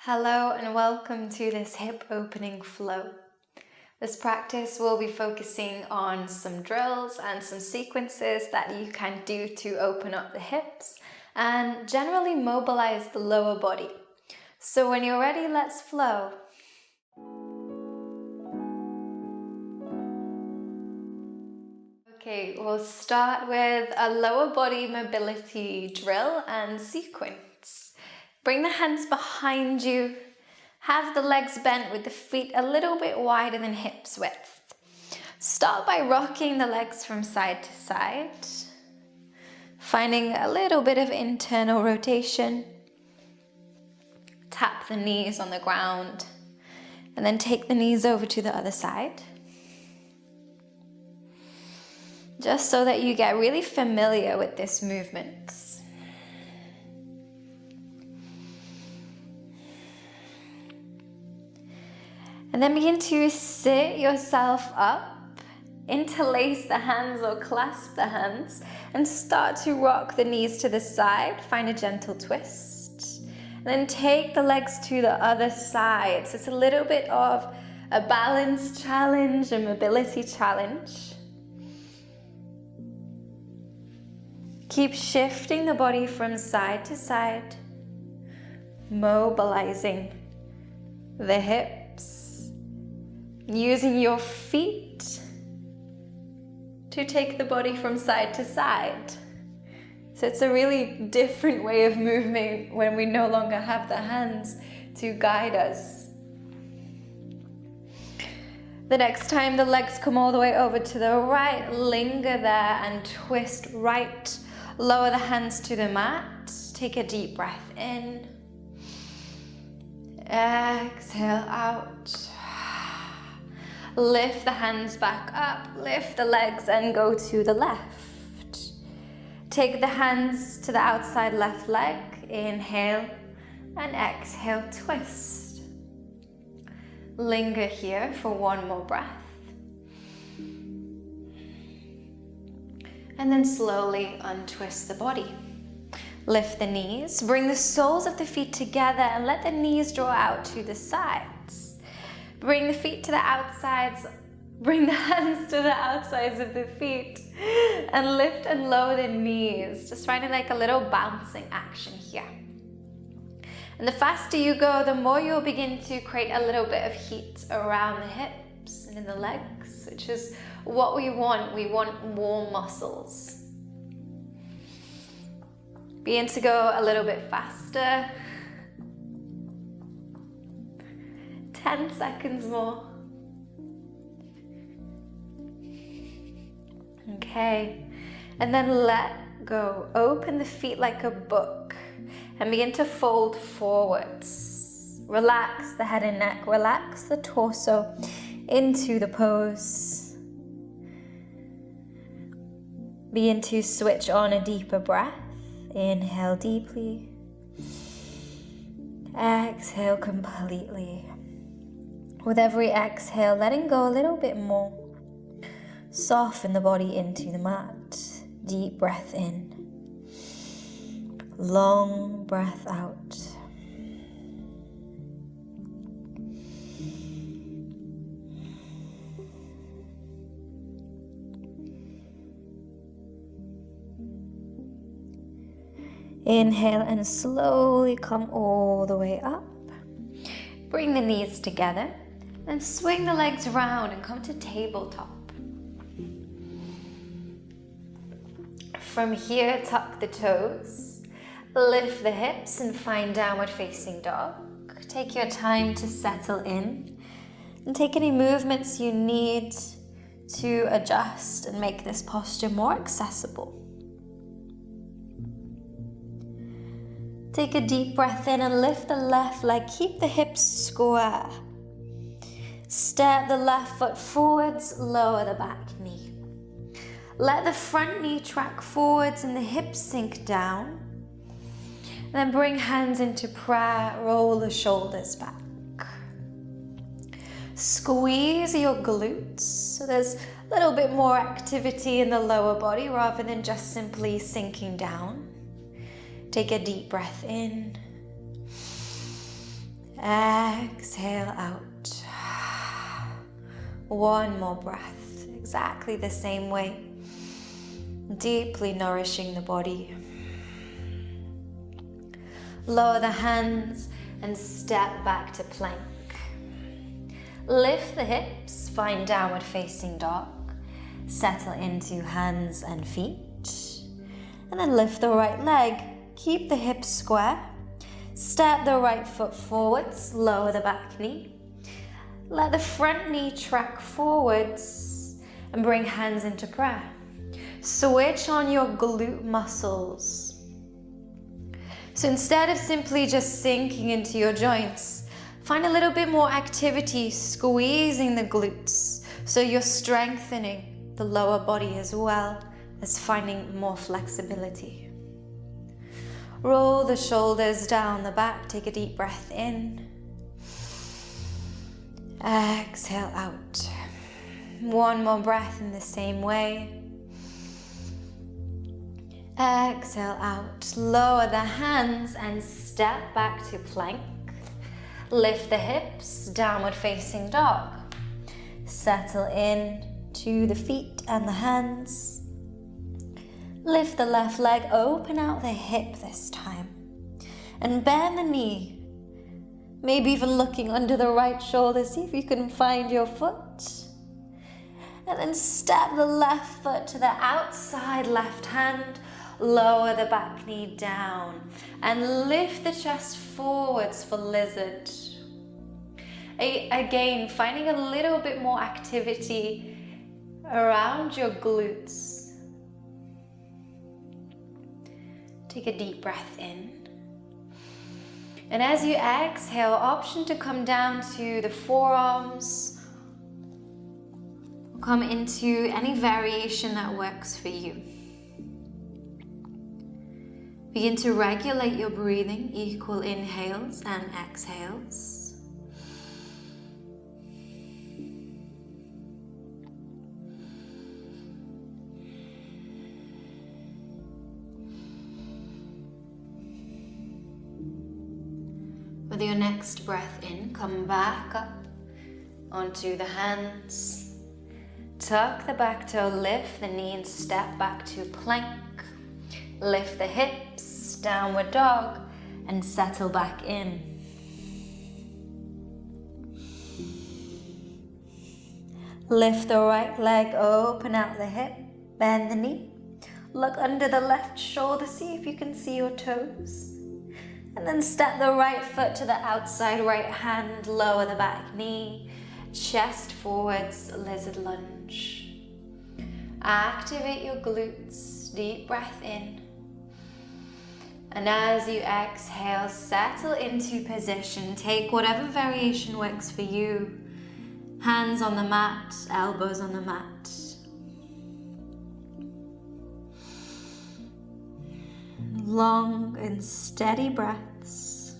Hello and welcome to this hip opening flow. This practice will be focusing on some drills and some sequences that you can do to open up the hips and generally mobilize the lower body. So when you're ready, let's flow. Okay, we'll start with a lower body mobility drill and sequence. Bring the hands behind you. Have the legs bent with the feet a little bit wider than hips width. Start by rocking the legs from side to side, finding a little bit of internal rotation. Tap the knees on the ground and then take the knees over to the other side. Just so that you get really familiar with this movement. And then begin to sit yourself up, interlace the hands or clasp the hands, and start to rock the knees to the side. Find a gentle twist. And then take the legs to the other side. So it's a little bit of a balance challenge, a mobility challenge. Keep shifting the body from side to side, mobilizing the hips. Using your feet to take the body from side to side. So it's a really different way of moving when we no longer have the hands to guide us. The next time the legs come all the way over to the right, linger there and twist right. Lower the hands to the mat. Take a deep breath in. Exhale out. Lift the hands back up, lift the legs and go to the left. Take the hands to the outside left leg, inhale and exhale, twist. Linger here for one more breath. And then slowly untwist the body. Lift the knees, bring the soles of the feet together and let the knees draw out to the sides. Bring the feet to the outsides, bring the hands to the outsides of the feet and lift and lower the knees. Just finding like a little bouncing action here. And the faster you go, the more you'll begin to create a little bit of heat around the hips and in the legs, which is what we want. We want warm muscles. Begin to go a little bit faster. 10 seconds more. Okay, and then let go. Open the feet like a book and begin to fold forwards. Relax the head and neck, relax the torso into the pose. Begin to switch on a deeper breath. Inhale deeply. Exhale completely. With every exhale, letting go a little bit more. Soften the body into the mat. Deep breath in. Long breath out. Inhale and slowly come all the way up. Bring the knees together. And swing the legs round and come to tabletop. From here, tuck the toes, lift the hips and find downward facing dog. Take your time to settle in and take any movements you need to adjust and make this posture more accessible. Take a deep breath in and lift the left leg. Keep the hips square. Step the left foot forwards, lower the back knee. Let the front knee track forwards and the hips sink down. Then bring hands into prayer, roll the shoulders back. Squeeze your glutes, so there's a little bit more activity in the lower body rather than just simply sinking down. Take a deep breath in. Exhale out. One more breath, exactly the same way, deeply nourishing the body. Lower the hands and step back to plank. Lift the hips, find downward facing dog. Settle into hands and feet. And then lift the right leg. Keep the hips square. Step the right foot forwards, lower the back knee. Let the front knee track forwards and bring hands into prayer. Switch on your glute muscles. So instead of simply just sinking into your joints, find a little bit more activity squeezing the glutes so you're strengthening the lower body as well as finding more flexibility. Roll the shoulders down the back, take a deep breath in. Exhale out. One more breath in the same way. Exhale out. Lower the hands and step back to plank. Lift the hips, downward facing dog. Settle in to the feet and the hands. Lift the left leg, open out the hip this time. And bend the knee. Maybe even looking under the right shoulder, see if you can find your foot. And then step the left foot to the outside left hand. Lower the back knee down and lift the chest forwards for lizard. Again, finding a little bit more activity around your glutes. Take a deep breath in. And as you exhale, option to come down to the forearms. Come into any variation that works for you. Begin to regulate your breathing, equal inhales and exhales. With your next breath in, come back up onto the hands. Tuck the back toe, lift the knee and step back to plank. Lift the hips, downward dog, and settle back in. Lift the right leg, open out the hip, bend the knee. Look under the left shoulder, see if you can see your toes. And then step the right foot to the outside right hand, lower the back knee, chest forwards, lizard lunge. Activate your glutes, deep breath in. And as you exhale, settle into position. Take whatever variation works for you. Hands on the mat, elbows on the mat. Long and steady breaths.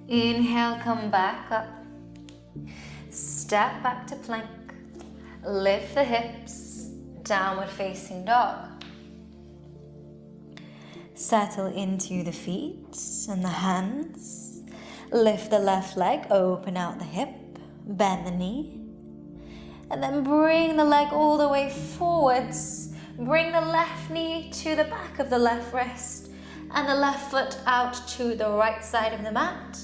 Inhale, come back up. Step back to plank. Lift the hips, downward facing dog. Settle into the feet and the hands. Lift the left leg, open out the hip, bend the knee. And then bring the leg all the way forwards. Bring the left knee to the back of the left wrist and the left foot out to the right side of the mat.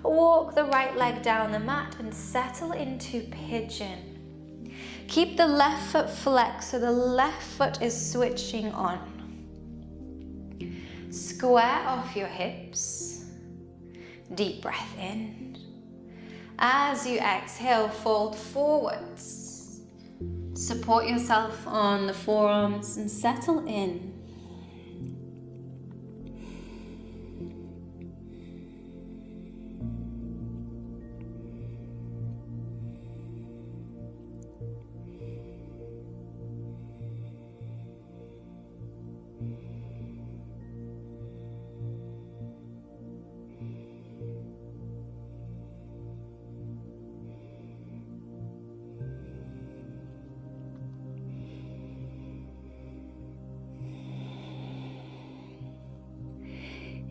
Walk the right leg down the mat and settle into pigeon. Keep the left foot flexed so the left foot is switching on. Square off your hips. Deep breath in. As you exhale, fold forwards. Support yourself on the forearms and settle in.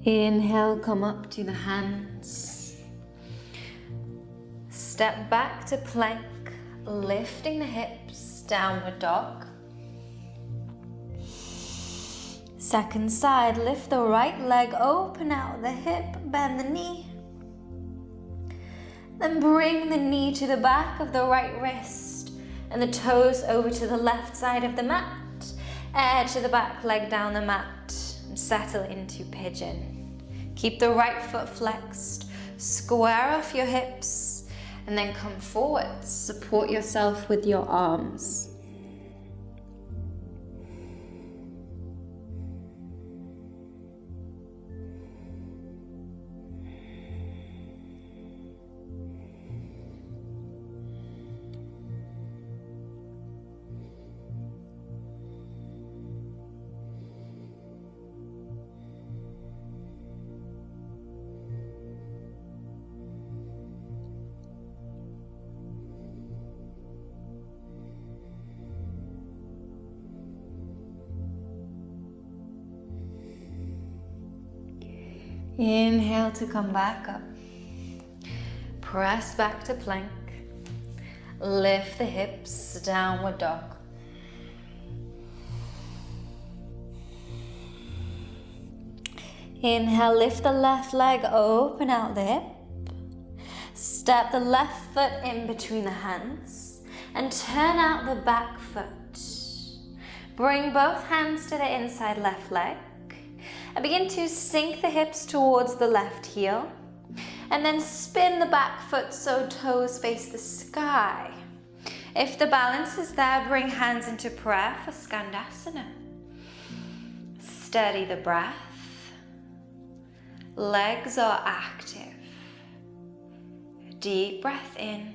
Inhale, come up to the hands. Step back to plank, lifting the hips, downward dog. Second side, lift the right leg, open out the hip, bend the knee. Then bring the knee to the back of the right wrist and the toes over to the left side of the mat. Edge of the back leg down the mat and settle into pigeon. Keep the right foot flexed, square off your hips, and then come forwards. Support yourself with your arms. Inhale to come back up. Press back to plank. Lift the hips, downward dog. Inhale, lift the left leg, open out the hip. Step the left foot in between the hands and turn out the back foot. Bring both hands to the inside left leg. And begin to sink the hips towards the left heel. And then spin the back foot so toes face the sky. If the balance is there, bring hands into prayer for Skandasana. Steady the breath. Legs are active. Deep breath in.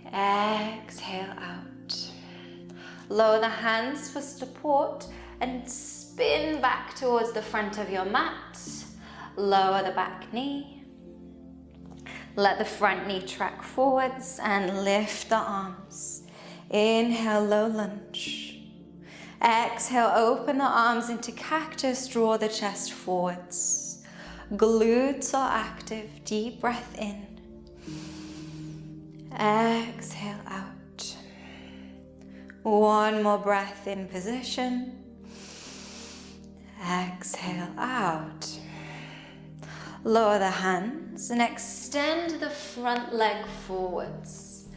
Exhale out. Lower the hands for support and spin back towards the front of your mat. Lower the back knee. Let the front knee track forwards and lift the arms. Inhale, low lunge. Exhale, open the arms into cactus, draw the chest forwards. Glutes are active, deep breath in. Exhale out. One more breath in position. Exhale out. Lower the hands and extend the front leg forwards.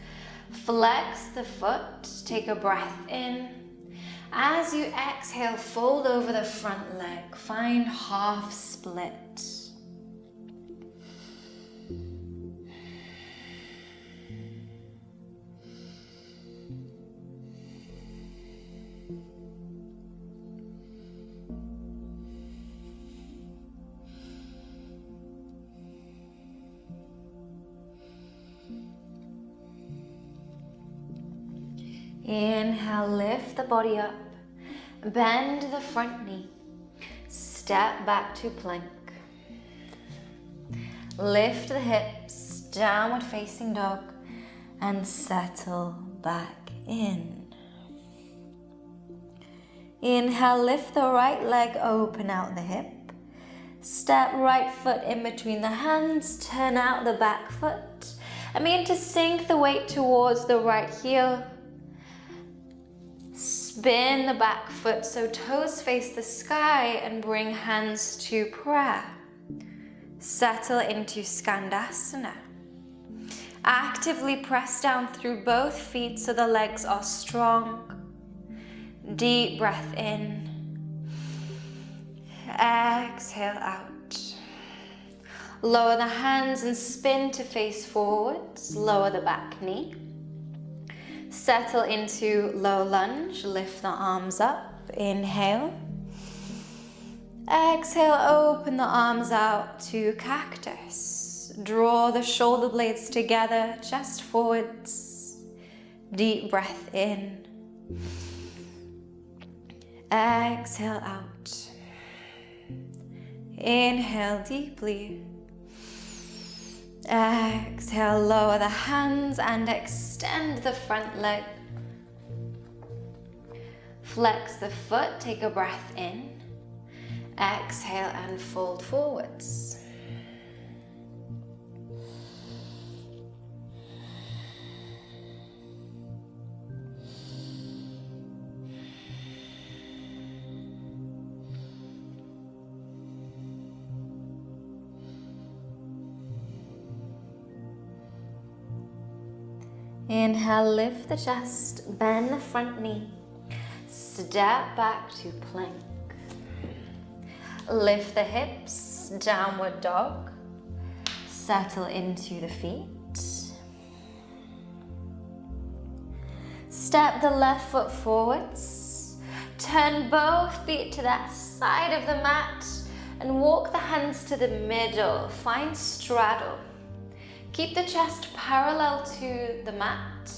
Flex the foot, take a breath in. As you exhale, fold over the front leg, find half split. Inhale, lift the body up, bend the front knee, step back to plank. Lift the hips, downward facing dog, and settle back in. Inhale, lift the right leg, open out the hip. Step right foot in between the hands, turn out the back foot, and begin to sink the weight towards the right heel. Spin the back foot so toes face the sky and bring hands to prayer. Settle into Skandasana. Actively press down through both feet so the legs are strong. Deep breath in. Exhale out. Lower the hands and spin to face forwards. Lower the back knee. Settle into low lunge, lift the arms up, inhale. Exhale, open the arms out to cactus. Draw the shoulder blades together, chest forwards. Deep breath in. Exhale out. Inhale deeply. Exhale, lower the hands and extend the front leg. Flex the foot, take a breath in. Exhale and fold forwards. Inhale, lift the chest, bend the front knee, step back to plank. Lift the hips, downward dog, settle into the feet. Step the left foot forwards, turn both feet to that side of the mat and walk the hands to the middle, find straddle. Keep the chest parallel to the mat.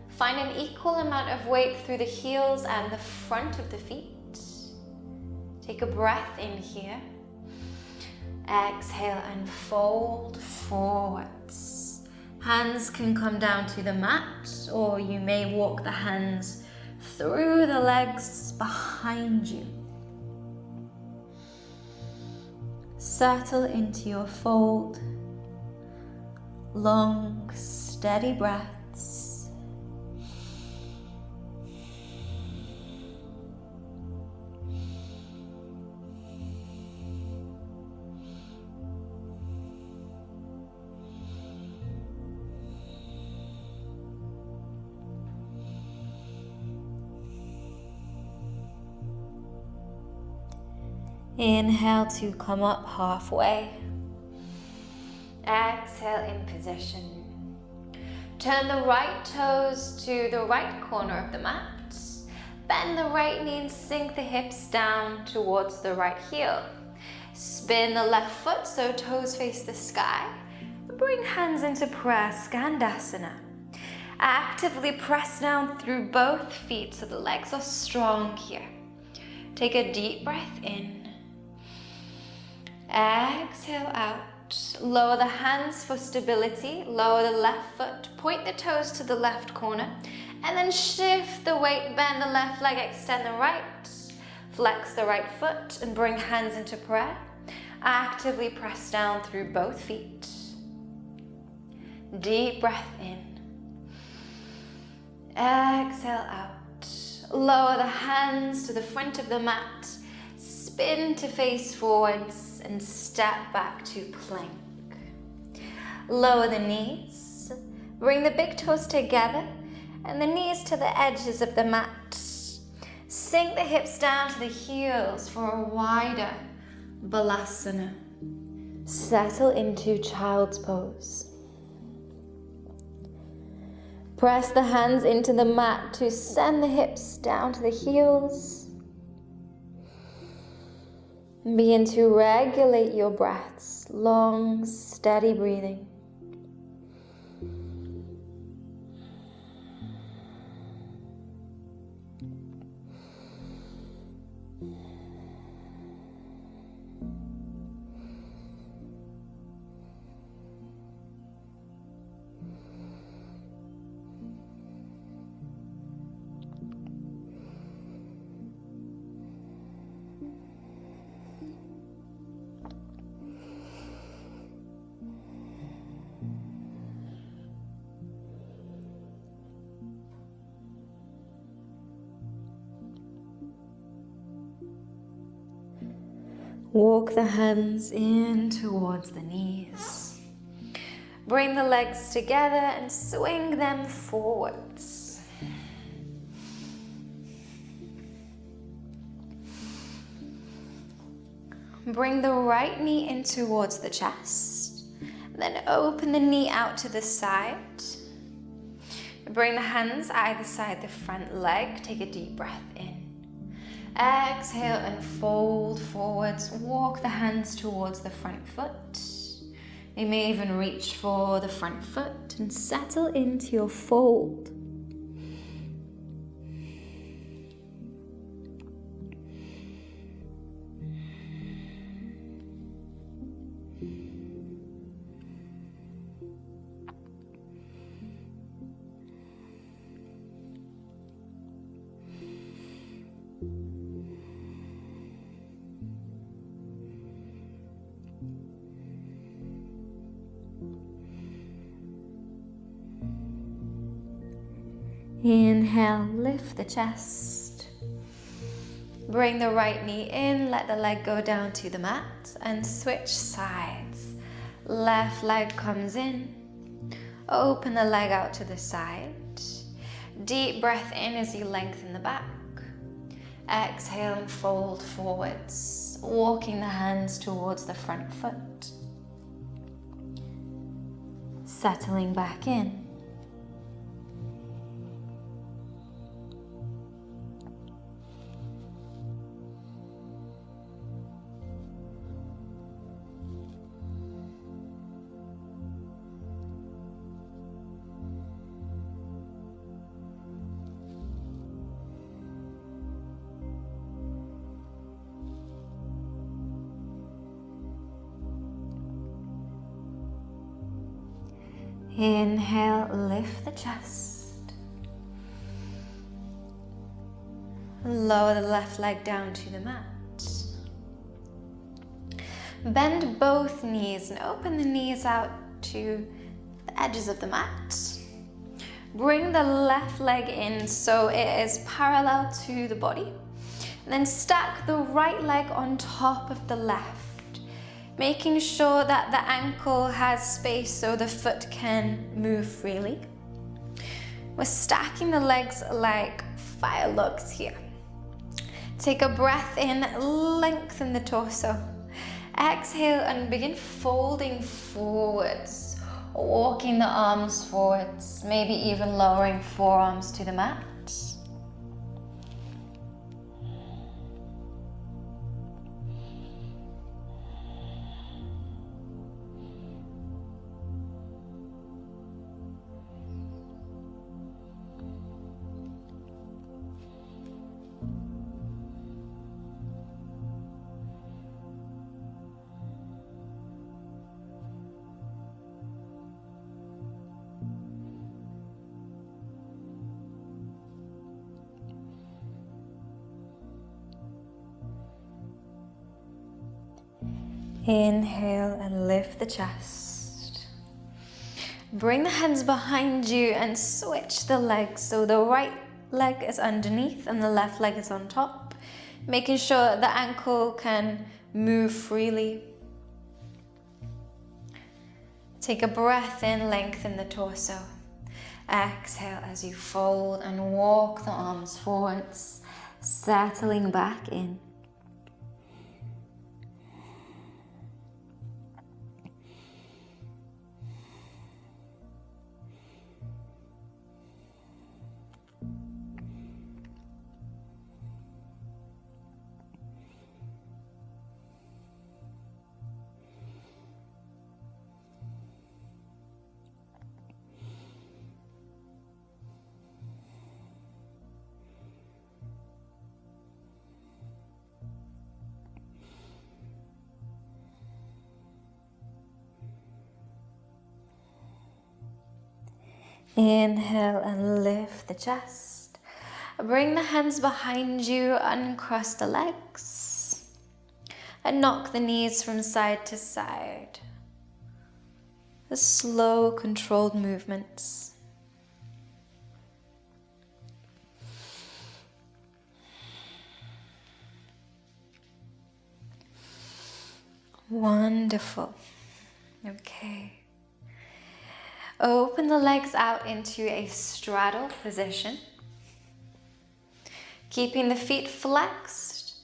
Find an equal amount of weight through the heels and the front of the feet. Take a breath in here. Exhale and fold forwards. Hands can come down to the mat, or you may walk the hands through the legs behind you. Settle into your fold. Long, steady breaths. Inhale to come up halfway. Exhale in position. Turn the right toes to the right corner of the mat. Bend the right knee and sink the hips down towards the right heel. Spin the left foot so toes face the sky. Bring hands into prayer, Skandasana. Actively press down through both feet so the legs are strong here. Take a deep breath in. Exhale out. Lower the hands for stability, lower the left foot, point the toes to the left corner, and then shift the weight, bend the left leg, extend the right, flex the right foot, and bring hands into prayer. Actively press down through both feet. Deep breath in. Exhale out. Lower the hands to the front of the mat, spin to face forwards, and step back to plank. Lower the knees, bring the big toes together and the knees to the edges of the mat. Sink the hips down to the heels for a wider Balasana. Settle into child's pose. Press the hands into the mat to send the hips down to the heels. Begin to regulate your breaths, long, steady breathing. Walk the hands in towards the knees. Bring the legs together and swing them forwards. Bring the right knee in towards the chest. Then open the knee out to the side. Bring the hands either side the front leg. Take a deep breath in. Exhale and fold forwards. Walk the hands towards the front foot. You may even reach for the front foot and settle into your fold. Inhale, lift the chest. Bring the right knee in, let the leg go down to the mat and switch sides. Left leg comes in. Open the leg out to the side. Deep breath in as you lengthen the back. Exhale and fold forwards, walking the hands towards the front foot. Settling back in. Inhale, lift the chest. Lower the left leg down to the mat. Bend both knees and open the knees out to the edges of the mat. Bring the left leg in so it is parallel to the body. And then stack the right leg on top of the left, making sure that the ankle has space so the foot can move freely. We're stacking the legs like firelogs here. Take a breath in, lengthen the torso. Exhale and begin folding forwards, walking the arms forwards, maybe even lowering forearms to the mat. Inhale and lift the chest. Bring the hands behind you and switch the legs so the right leg is underneath and the left leg is on top, making sure the ankle can move freely. Take a breath in, lengthen the torso. Exhale as you fold and walk the arms forwards, settling back in. Inhale and lift the chest. Bring the hands behind you, uncross the legs, and knock the knees from side to side. The slow, controlled movements. Wonderful. Okay. Open the legs out into a straddle position, keeping the feet flexed.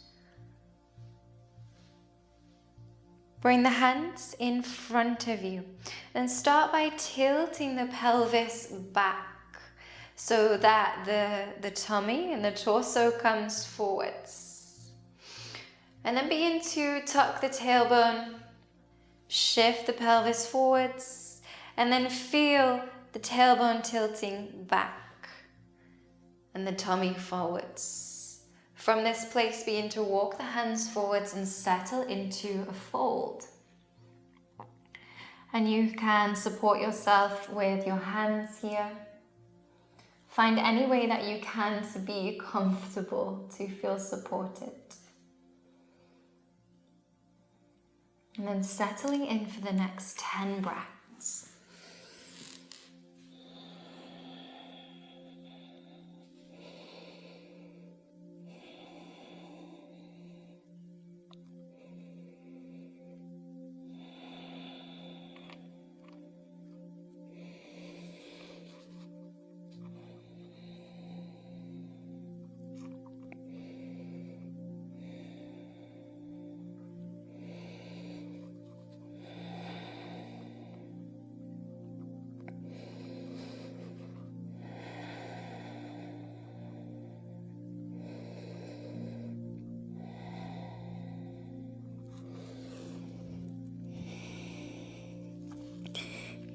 Bring the hands in front of you and start by tilting the pelvis back so that the tummy and the torso comes forwards. And then begin to tuck the tailbone, shift the pelvis forwards, and then feel the tailbone tilting back and the tummy forwards. From this place, begin to walk the hands forwards and settle into a fold. And you can support yourself with your hands here. Find any way that you can to be comfortable, to feel supported. And then settling in for the next 10 breaths.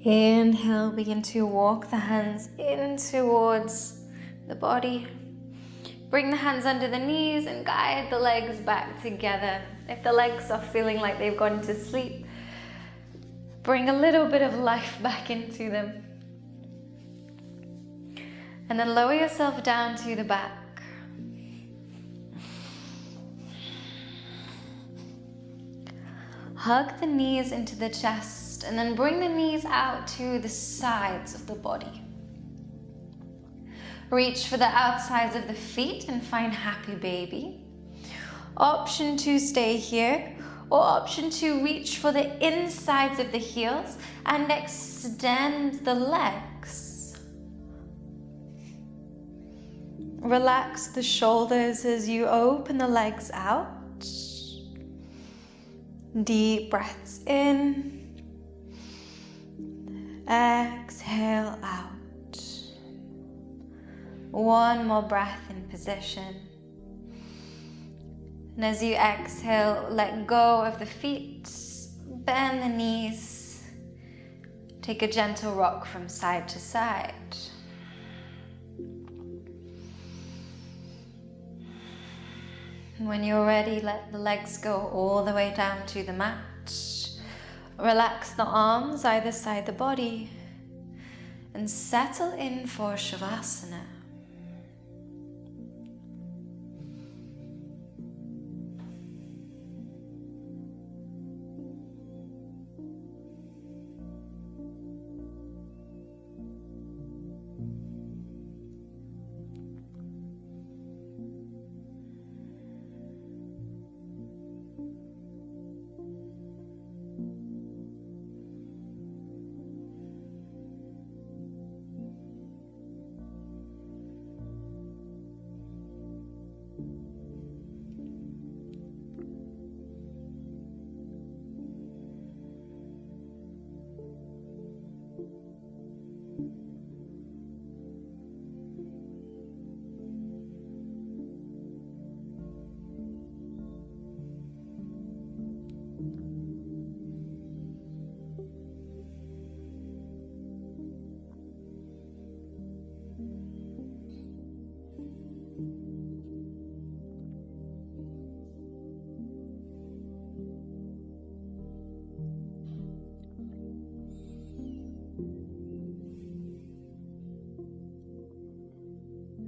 Inhale, begin to walk the hands in towards the body. Bring the hands under the knees and guide the legs back together. If the legs are feeling like they've gone to sleep, bring a little bit of life back into them. And then lower yourself down to the back. Hug the knees into the chest and then bring the knees out to the sides of the body. Reach for the outsides of the feet and find happy baby. Option 2, stay here, or option 2, reach for the insides of the heels and extend the legs. Relax the shoulders as you open the legs out. Deep breaths in. Exhale out. One more breath in position. And as you exhale, let go of the feet, bend the knees, take a gentle rock from side to side. And when you're ready, let the legs go all the way down to the mat. Relax the arms either side the body and settle in for Shavasana.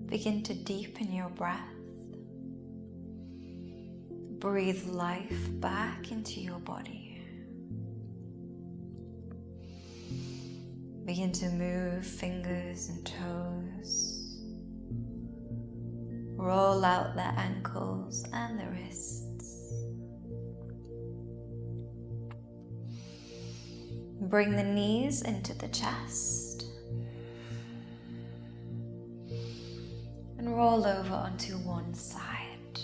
Begin to deepen your breath. Breathe life back into your body. Begin to move fingers and toes. Roll out the ankles and the wrists. Bring the knees into the chest. And roll over onto one side.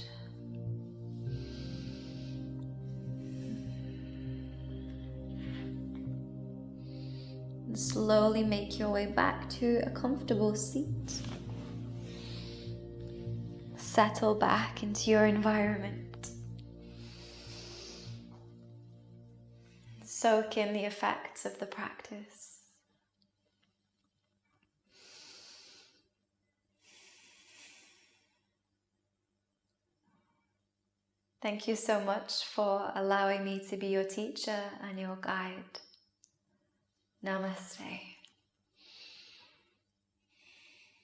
And slowly make your way back to a comfortable seat. Settle back into your environment. Soak in the effects of the practice. Thank you so much for allowing me to be your teacher and your guide. Namaste.